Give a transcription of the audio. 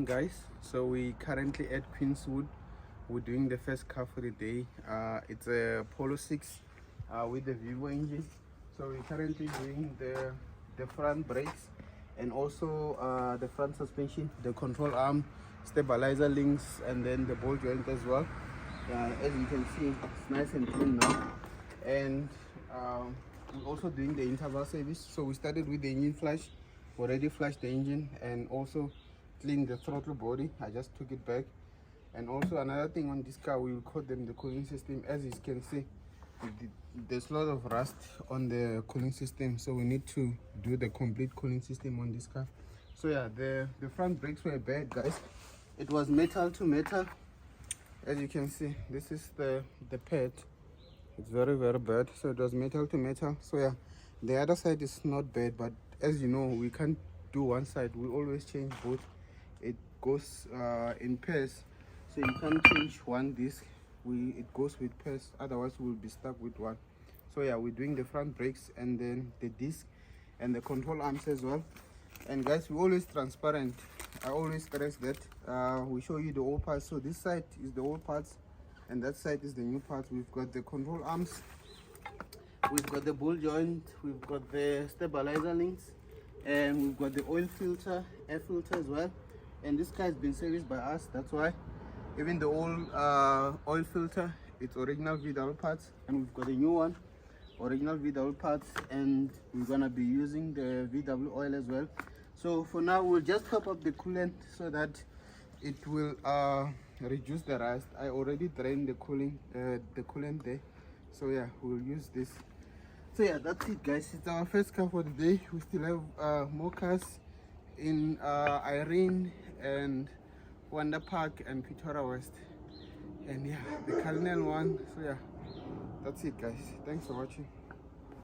Guys, so we currently at Queenswood. We're doing the first car for the day. It's a Polo 6 with the Vivo engine. So we're currently doing the front brakes and also the front suspension, the control arm, stabilizer links, and then the ball joint as well. As you can see, it's nice and clean now. And we're also doing the interval service. So we started with the engine flush, already flushed the engine, and also clean the throttle body. I just took it back. And also another thing on this car, we will coat them the cooling system. As you can see, there's a lot of rust on the cooling system, so we need to do the complete cooling system on this car. So yeah, the front brakes were bad, guys. It was metal to metal. As you can see, this is the pad. It's very bad. So it was metal to metal. So yeah, the other side is not bad, but as you know, we can't do one side. We always change both. It goes in pairs, so you can't change one disc. It goes with pairs, otherwise we'll be stuck with one. So yeah, we're doing the front brakes and then the disc and the control arms as well. And guys, we're always transparent. I always stress that we show you the old parts. So this side is the old parts and that side is the new parts. We've got the control arms, we've got the ball joint, we've got the stabilizer links, and we've got the oil filter, air filter as well. And this car has been serviced by us, that's why even the old oil filter, it's original V-double parts, and we've got a new one, original V-double parts, and we're gonna be using the VW oil as well. So for now, we'll just top up the coolant so that it will reduce the rust. I already drained the coolant there, so yeah, we'll use this. So yeah, that's it, guys. It's our first car for the day. We still have more cars in Irene and Wonder Park and Pretoria West, and yeah, the Cardinal one. So yeah, that's it, guys. Thanks for watching.